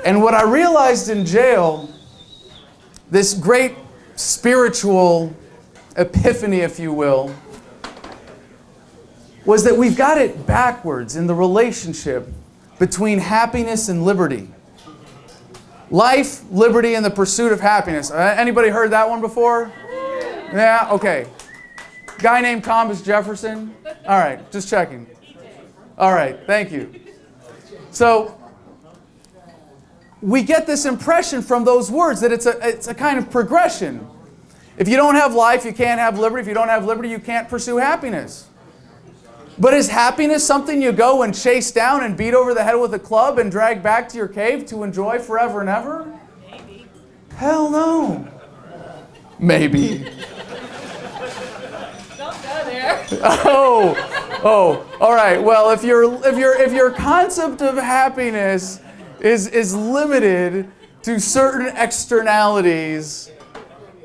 And what I realized in jail, this great spiritual epiphany, if you will, was that we've got it backwards in the relationship between happiness and liberty. Life, liberty, and the pursuit of happiness. Anybody heard that one before? Yeah? Okay. Guy named Thomas Jefferson? All right, just checking. All right, thank you. So, we get this impression from those words that it's a kind of progression. If you don't have life, you can't have liberty. If you don't have liberty, you can't pursue happiness. But is happiness something you go and chase down and beat over the head with a club and drag back to your cave to enjoy forever and ever? Maybe. Hell no. Maybe. Don't go there. Oh, all right. Well, if your concept of happiness is limited to certain externalities,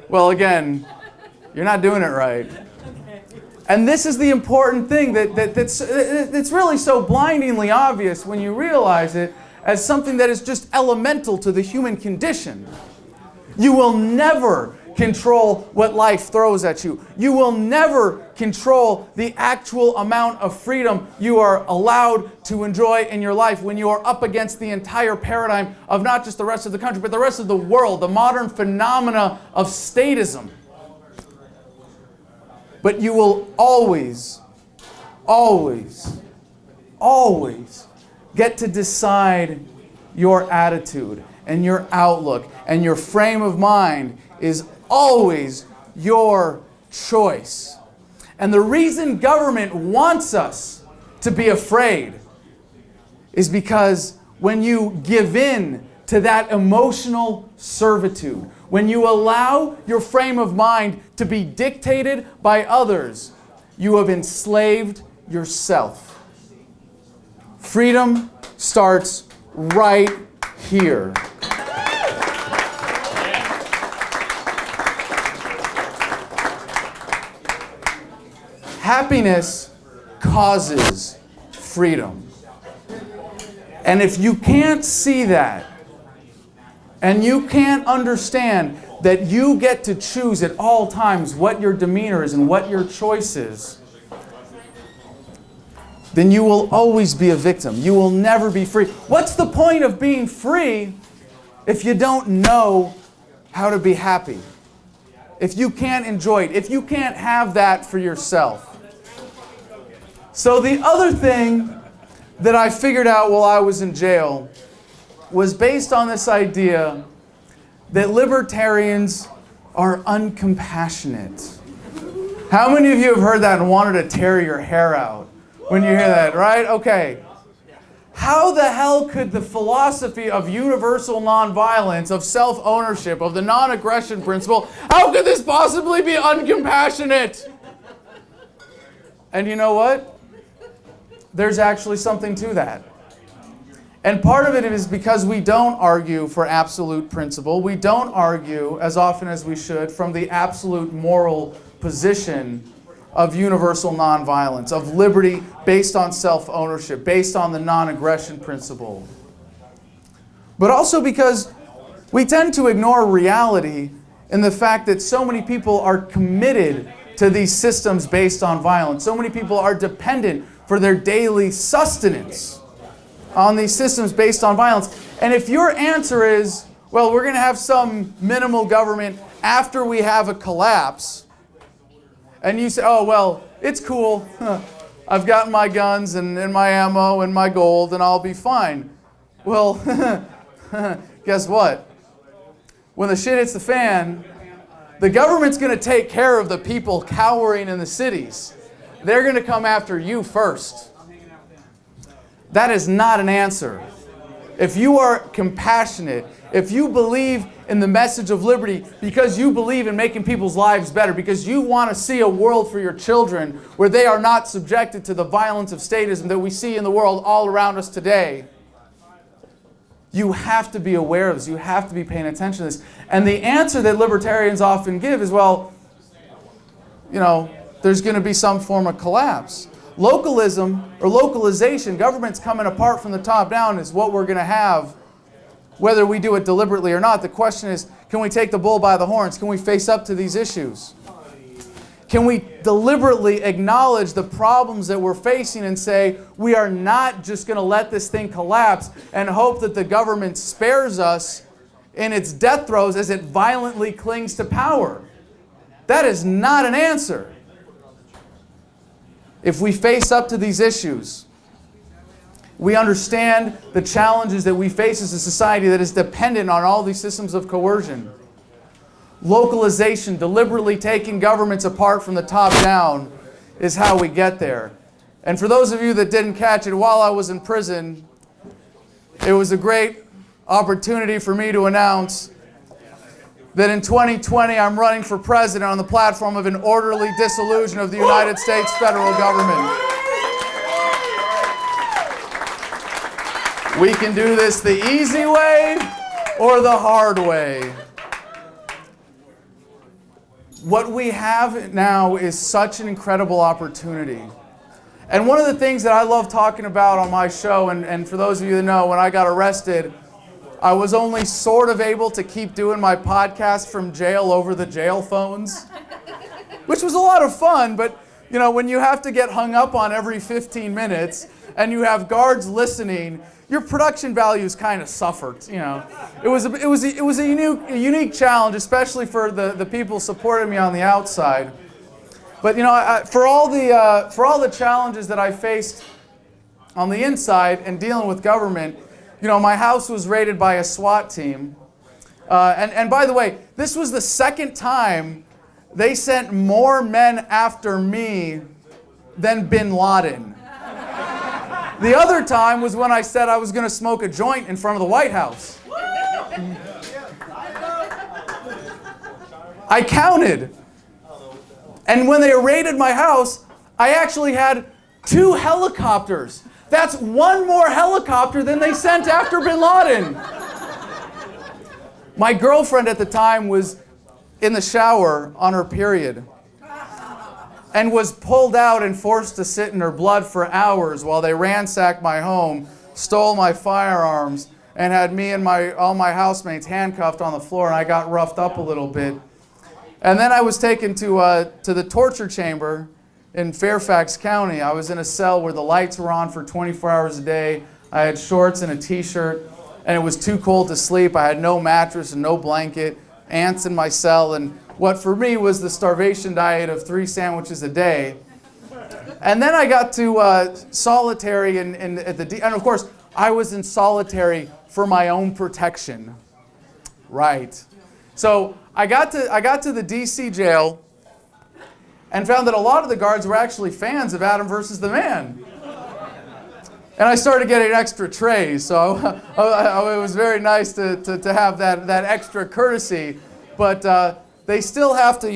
well, again, you're not doing it right. And this is the important thing that's really so blindingly obvious when you realize it as something that is just elemental to the human condition. You will never control what life throws at you. You will never control the actual amount of freedom you are allowed to enjoy in your life when you are up against the entire paradigm of not just the rest of the country, but the rest of the world, the modern phenomena of statism. But you will always, always, always get to decide your attitude and your outlook, and your frame of mind is always your choice. And the reason government wants us to be afraid is because when you give in to that emotional servitude, when you allow your frame of mind to be dictated by others, you have enslaved yourself. Freedom starts right here. Happiness causes freedom. And if you can't see that, and you can't understand that you get to choose at all times what your demeanor is and what your choice is, then you will always be a victim. You will never be free. What's the point of being free if you don't know how to be happy? If you can't enjoy it, if you can't have that for yourself. So the other thing that I figured out while I was in jail was based on this idea that libertarians are uncompassionate. How many of you have heard that and wanted to tear your hair out when you hear that, right? Okay. How the hell could the philosophy of universal nonviolence, of self-ownership, of the non-aggression principle, how could this possibly be uncompassionate? And you know what? There's actually something to that. And part of it is because we don't argue for absolute principle. We don't argue, as often as we should, from the absolute moral position of universal nonviolence, of liberty based on self-ownership, based on the non-aggression principle. But also because we tend to ignore reality in the fact that so many people are committed to these systems based on violence. So many people are dependent for their daily sustenance on these systems based on violence. And if your answer is, well, we're going to have some minimal government after we have a collapse, and you say, oh, well, it's cool. I've got my guns and my ammo and my gold, and I'll be fine. Well, guess what? When the shit hits the fan, the government's going to take care of the people cowering in the cities. They're going to come after you first. That is not an answer. If you are compassionate, if you believe in the message of liberty because you believe in making people's lives better, because you want to see a world for your children where they are not subjected to the violence of statism that we see in the world all around us today, You have to be aware of this. You have to be paying attention to this. And the answer that libertarians often give is, well, there's going to be some form of collapse. Localism or localization, government's coming apart from the top down, is what we're going to have, whether we do it deliberately or not. The question is, can we take the bull by the horns? Can we face up to these issues? Can we deliberately acknowledge the problems that we're facing and say, we are not just going to let this thing collapse and hope that the government spares us in its death throes as it violently clings to power? That is not an answer. If we face up to these issues, we understand the challenges that we face as a society that is dependent on all these systems of coercion. Localization, deliberately taking governments apart from the top down, is how we get there. And for those of you that didn't catch it, while I was in prison, it was a great opportunity for me to announce that in 2020 I'm running for president on the platform of an orderly dissolution of the United States federal government. We can do this the easy way or the hard way. What we have now is such an incredible opportunity. And one of the things that I love talking about on my show, and for those of you that know, when I got arrested, I was only sort of able to keep doing my podcast from jail over the jail phones, which was a lot of fun, but when you have to get hung up on every 15 minutes and you have guards listening, your production values kind of suffered. It was a unique challenge, especially for the people supporting me on the outside. But for all the challenges that I faced on the inside and dealing with government, my house was raided by a SWAT team. And by the way, this was the second time they sent more men after me than bin Laden. The other time was when I said I was going to smoke a joint in front of the White House. I counted. And when they raided my house, I actually had 2 helicopters. That's 1 more helicopter than they sent after bin Laden. My girlfriend at the time was in the shower on her period and was pulled out and forced to sit in her blood for hours while they ransacked my home, stole my firearms, and had me and all my housemates handcuffed on the floor, and I got roughed up a little bit. And then I was taken to the torture chamber in Fairfax County. I was in a cell where the lights were on for 24 hours a day. I had shorts and a t-shirt, and it was too cold to sleep. I had no mattress and no blanket, ants in my cell, and what for me was the starvation diet of 3 sandwiches a day. And then I got to solitary, and of course, I was in solitary for my own protection. Right. So I got to the DC jail and found that a lot of the guards were actually fans of Adam versus the Man. And I started getting extra trays, so it was very nice to have that extra courtesy. But they still have to,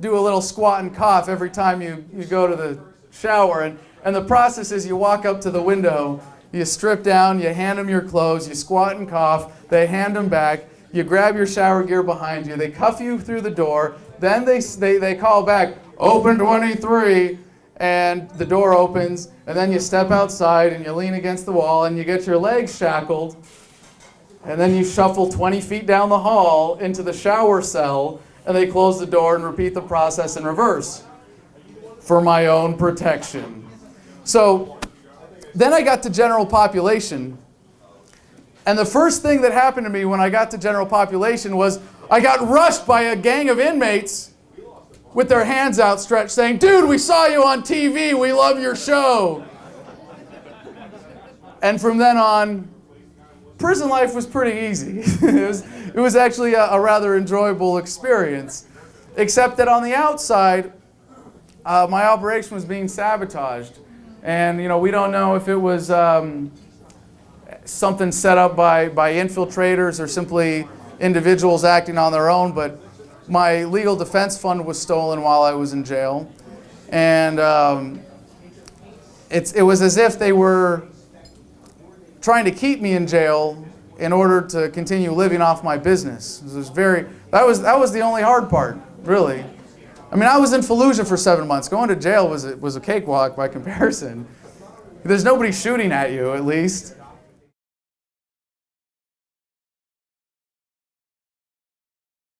do a little squat and cough every time you go to the shower. And the process is you walk up to the window, you strip down, you hand them your clothes, you squat and cough, they hand them back, you grab your shower gear behind you, they cuff you through the door, then they call back, open 23, and the door opens, and then you step outside and you lean against the wall and you get your legs shackled, and then you shuffle 20 feet down the hall into the shower cell, and they close the door and repeat the process in reverse for my own protection. So then I got to general population, and the first thing that happened to me when I got to general population was I got rushed by a gang of inmates with their hands outstretched saying, "Dude, we saw you on TV, we love your show." And from then on, prison life was pretty easy. It was actually a rather enjoyable experience, except that on the outside, my operation was being sabotaged. And we don't know if it was something set up by infiltrators or simply individuals acting on their own, but my legal defense fund was stolen while I was in jail. And it was as if they were trying to keep me in jail in order to continue living off my business. It was that was the only hard part, really. I mean, I was in Fallujah for 7 months. Going to jail was a cakewalk by comparison. There's nobody shooting at you, at least.